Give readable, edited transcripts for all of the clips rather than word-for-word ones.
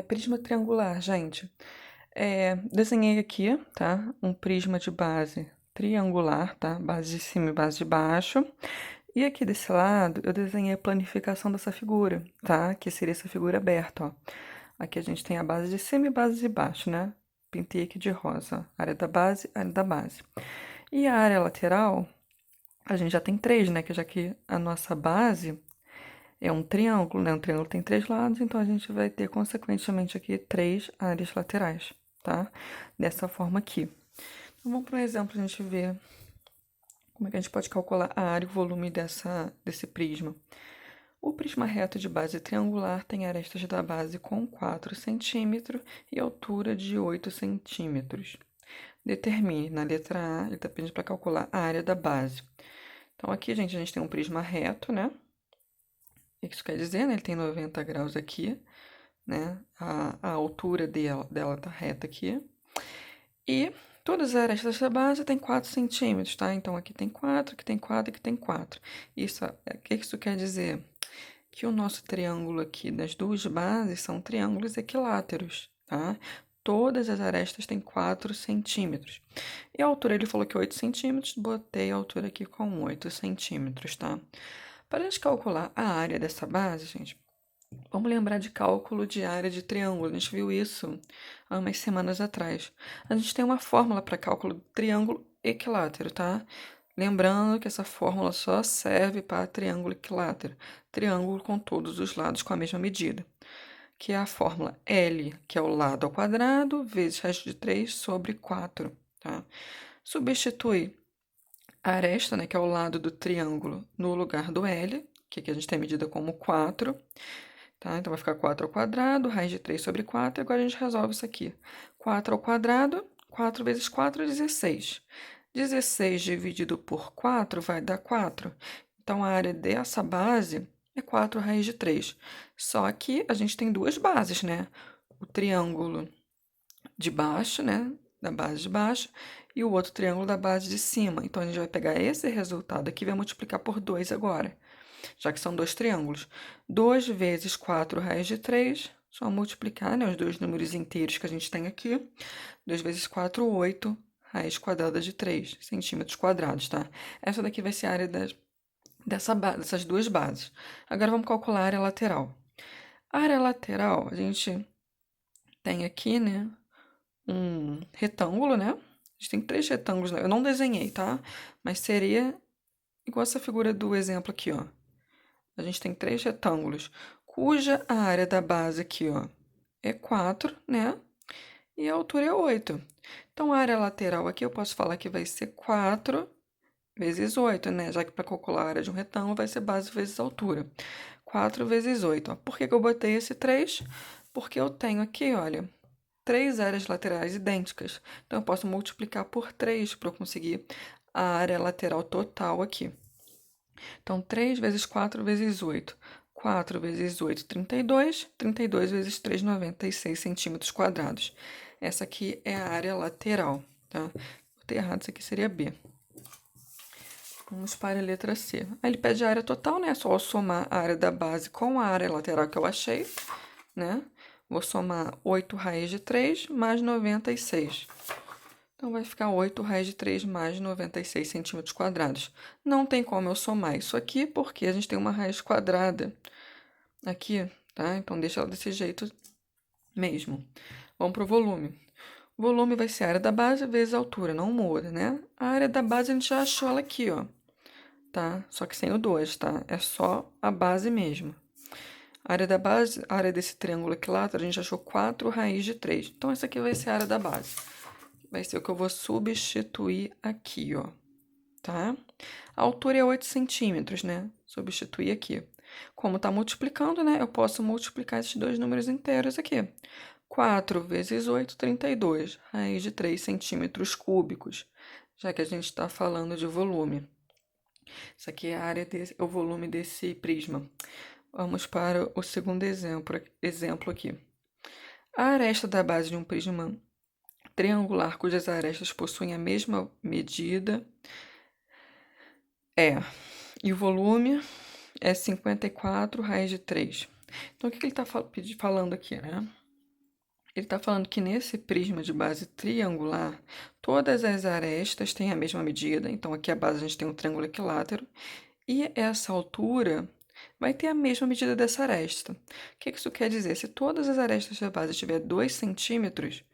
Prisma triangular, gente. Desenhei aqui, tá? Um prisma de base triangular, tá? Base de cima e base de baixo. E aqui desse lado, eu desenhei a planificação dessa figura, tá? Que seria essa figura aberta, ó. Aqui a gente tem a base de cima e base de baixo, né? Pintei aqui de rosa, ó. Área da base, área da base. E a área lateral, a gente já tem três, né? Que já que a nossa base é um triângulo, né? Um triângulo tem três lados, então a gente vai ter, consequentemente, aqui três áreas laterais, tá? Dessa forma aqui. Então, vamos para um exemplo, a gente ver como é que a gente pode calcular a área e o volume desse prisma. O prisma reto de base triangular tem arestas da base com 4 centímetros e altura de 8 centímetros. Determine, na letra A, ele está pedindo para calcular a área da base. Então, aqui, gente, a gente tem um prisma reto, né? O que isso quer dizer, né? Ele tem 90 graus aqui, né? A altura dela tá reta aqui. E todas as arestas da base têm 4 centímetros, tá? Então, aqui tem 4, aqui tem 4, aqui tem 4. O que isso quer dizer? Que o nosso triângulo aqui das duas bases são triângulos equiláteros, tá? Todas as arestas têm 4 centímetros. E a altura, ele falou que 8 centímetros, botei a altura aqui com 8 centímetros, tá? Para a gente calcular a área dessa base, gente, vamos lembrar de cálculo de área de triângulo. A gente viu isso há umas semanas atrás. A gente tem uma fórmula para cálculo de triângulo equilátero, tá? Lembrando que essa fórmula só serve para triângulo equilátero, triângulo com todos os lados com a mesma medida, que é a fórmula L, que é o lado ao quadrado, vezes raiz de 3 sobre 4, tá? Substitui a aresta, né, que é o lado do triângulo, no lugar do L, que aqui a gente tem medida como 4, tá? Então, vai ficar 4 ao quadrado, raiz de 3 sobre 4, e agora a gente resolve isso aqui. 4 ao quadrado, 4 vezes 4 é 16. 16 dividido por 4 vai dar 4. Então, a área dessa base é 4 raiz de 3. Só que a gente tem duas bases, né? O triângulo de baixo, né? Da base de baixo, e o outro triângulo da base de cima. Então, a gente vai pegar esse resultado aqui e vai multiplicar por 2 agora, já que são dois triângulos. 2 vezes 4 raiz de 3, só multiplicar, né, os dois números inteiros que a gente tem aqui. 2 vezes 4, 8, raiz quadrada de 3 centímetros quadrados, tá? Essa daqui vai ser a área dessas duas bases. Agora vamos calcular a área lateral. A área lateral, a gente tem aqui, né, um retângulo, né? A gente tem três retângulos, né? Eu não desenhei, tá? Mas seria igual essa figura do exemplo aqui, ó. A gente tem três retângulos, cuja a área da base aqui, ó, é 4, né? E a altura é 8. Então, a área lateral aqui eu posso falar que vai ser 4 vezes 8, né? Já que para calcular a área de um retângulo vai ser base vezes altura. 4 vezes 8. Ó. Por que que eu botei esse 3? Porque eu tenho aqui, olha, três áreas laterais idênticas. Então, eu posso multiplicar por 3 para eu conseguir a área lateral total aqui. Então, 3 vezes 4 vezes 8. 4 vezes 8, 32. 32 vezes 3, 96 centímetros quadrados. Essa aqui é a área lateral, tá? Botei errado, isso aqui seria B. Vamos para a letra C. Aí ele pede a área total, né? É só eu somar a área da base com a área lateral que eu achei, né? Vou somar 8 raiz de 3 mais 96. Então, vai ficar 8 raiz de 3 mais 96 centímetros quadrados. Não tem como eu somar isso aqui, porque a gente tem uma raiz quadrada aqui, tá? Então, deixa ela desse jeito mesmo. Vamos para o volume. O volume vai ser a área da base vezes a altura, não muda, né? A área da base a gente já achou ela aqui, ó, tá? Só que sem o 2, tá? É só a base mesmo. A área da base, a área desse triângulo equilátero, a gente achou 4 raiz de 3. Então, essa aqui vai ser a área da base. Vai ser o que eu vou substituir aqui, ó, tá? A altura é 8 centímetros, né? Substituir aqui. Como tá multiplicando, né? Eu posso multiplicar esses dois números inteiros aqui. 4 vezes 8, 32. Raiz de 3 centímetros cúbicos, já que a gente está falando de volume. Isso aqui é a área o volume desse prisma. Vamos para o segundo exemplo aqui. A aresta da base de um prisma triangular cujas arestas possuem a mesma medida e o volume é 54 raiz de 3. Então, o que ele está falando aqui, né? Ele está falando que nesse prisma de base triangular, todas as arestas têm a mesma medida. Então, aqui a base a gente tem um triângulo equilátero. E essa altura vai ter a mesma medida dessa aresta. O que isso quer dizer? Se todas as arestas da base tiver 2 centímetros,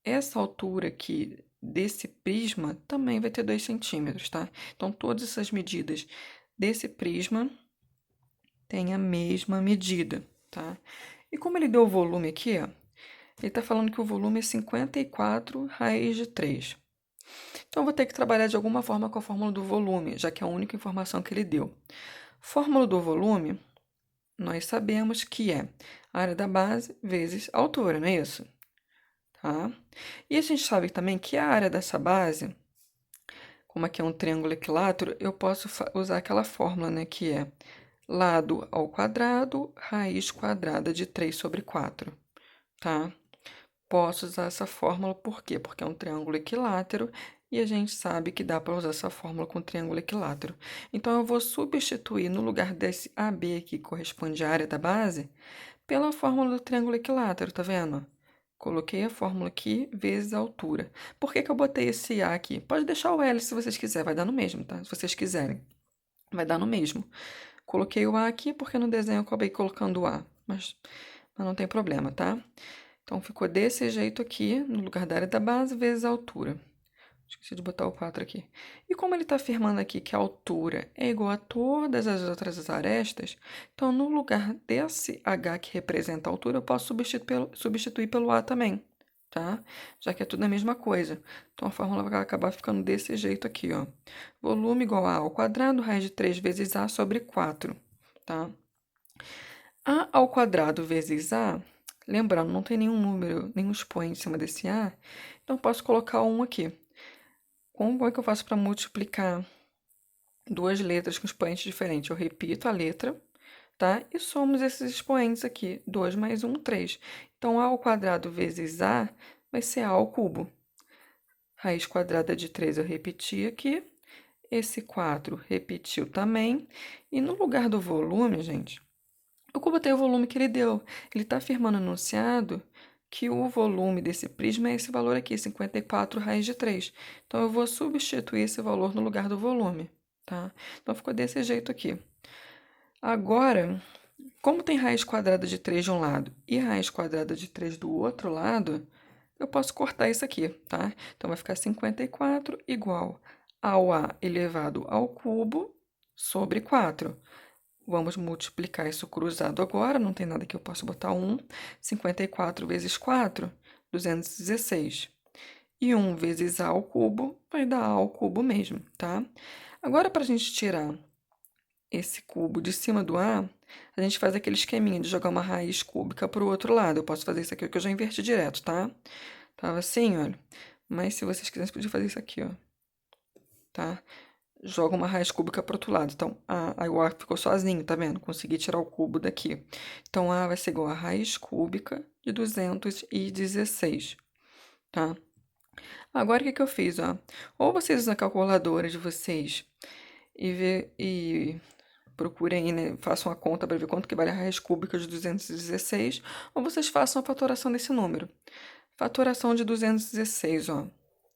essa altura aqui desse prisma também vai ter 2 centímetros, tá? Então, todas essas medidas desse prisma têm a mesma medida, tá? E como ele deu o volume aqui, ó, ele está falando que o volume é 54 raiz de 3. Então, eu vou ter que trabalhar de alguma forma com a fórmula do volume, já que é a única informação que ele deu. Fórmula do volume, nós sabemos que é a área da base vezes a altura, não é isso? Tá? E a gente sabe também que a área dessa base, como aqui é um triângulo equilátero, eu posso usar aquela fórmula, né, que é lado ao quadrado, raiz quadrada de 3 sobre 4, tá? Posso usar essa fórmula por quê? Porque é um triângulo equilátero e a gente sabe que dá para usar essa fórmula com triângulo equilátero. Então, eu vou substituir no lugar desse AB aqui, que corresponde à área da base, pela fórmula do triângulo equilátero, tá vendo? Coloquei a fórmula aqui vezes a altura. Por que que eu botei esse A aqui? Pode deixar o L se vocês quiserem, vai dar no mesmo, tá? Se vocês quiserem, vai dar no mesmo. Coloquei o A aqui porque no desenho eu acabei colocando o A, mas não tem problema, tá? Então, ficou desse jeito aqui, no lugar da área da base, vezes a altura. Esqueci de botar o 4 aqui. E como ele está afirmando aqui que a altura é igual a todas as outras arestas, então, no lugar desse H que representa a altura, eu posso substituir pelo A também, tá? Já que é tudo a mesma coisa. Então, a fórmula vai acabar ficando desse jeito aqui, ó. Volume igual a ao quadrado, raiz de 3 vezes A sobre 4, tá? A ao quadrado vezes A, lembrando, não tem nenhum número, nenhum expoente em cima desse A, então posso colocar um aqui. Como é que eu faço para multiplicar duas letras com expoentes diferentes? Eu repito a letra, tá? E somos esses expoentes aqui. 2 mais 1, 3. Então, A ao quadrado vezes A vai ser A ao cubo. Raiz quadrada de 3 eu repeti aqui. Esse 4 repetiu também. E no lugar do volume, gente, eu botei o volume que ele deu. Ele está afirmando no enunciado que o volume desse prisma é esse valor aqui, 54 raiz de 3. Então, eu vou substituir esse valor no lugar do volume, tá? Então, ficou desse jeito aqui. Agora, como tem raiz quadrada de 3 de um lado e raiz quadrada de 3 do outro lado, eu posso cortar isso aqui, tá? Então, vai ficar 54 igual ao A elevado ao cubo sobre 4. Vamos multiplicar isso cruzado agora, não tem nada que eu possa botar 1. 54 vezes 4, 216. E 1 vezes A ao cubo vai dar A ao cubo mesmo, tá? Agora, para a gente tirar esse cubo de cima do A, a gente faz aquele esqueminha de jogar uma raiz cúbica para o outro lado. Eu posso fazer isso aqui, que eu já inverti direto, tá? Tava assim, olha. Mas se vocês quiserem, você podia fazer isso aqui, ó. Tá? Joga uma raiz cúbica para o outro lado. Então, aí o A ficou sozinho, tá vendo? Consegui tirar o cubo daqui. Então, A vai ser igual a raiz cúbica de 216, tá? Agora, o que que eu fiz, ó? Ou vocês usam a calculadora de vocês e procurem aí, né? Façam a conta para ver quanto que vale a raiz cúbica de 216, ou vocês façam a fatoração desse número. Fatoração de 216, ó.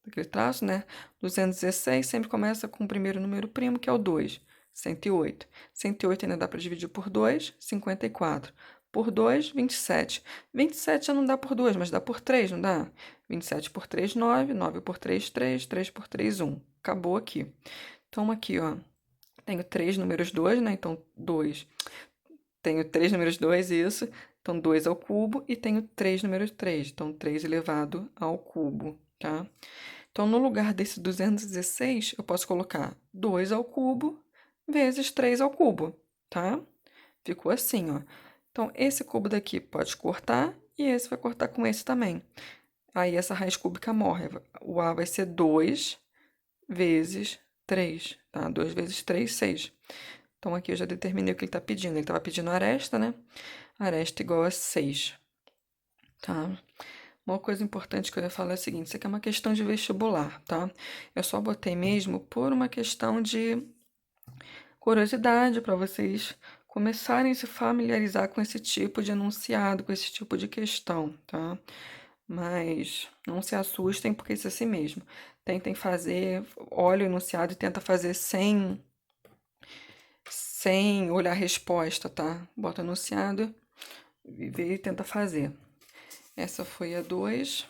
Aquele traço, né? 216 sempre começa com o primeiro número primo, que é o 2. 108. 108 ainda dá para dividir por 2, 54. Por 2, 27. 27 já não dá por 2, mas dá por 3, não dá? 27 por 3, 9. 9 por 3, 3. 3 por 3, 1. Acabou aqui. Então, aqui, ó. Tenho 3 números 2, né? Então, 2. Tenho 3 números 2, isso. Então, 2 ao cubo. E tenho 3 números 3. Então, 3 elevado ao cubo, tá? Então, no lugar desse 216, eu posso colocar 2 ao cubo vezes 3 ao cubo, tá? Ficou assim, ó. Então, esse cubo daqui pode cortar e esse vai cortar com esse também. Aí, essa raiz cúbica morre. O A vai ser 2 vezes 3, tá? 2 vezes 3, 6. Então, aqui eu já determinei o que ele está pedindo. Ele estava pedindo aresta, né? Aresta igual a 6, tá? Uma coisa importante que eu ia falar é o seguinte, isso aqui é uma questão de vestibular, tá? Eu só botei mesmo por uma questão de curiosidade para vocês começarem a se familiarizar com esse tipo de enunciado, com esse tipo de questão, tá? Mas não se assustem, porque isso é assim mesmo. Tentem fazer, olha o enunciado e tenta fazer sem olhar a resposta, tá? Bota o enunciado e vê e tenta fazer. Essa foi a 2.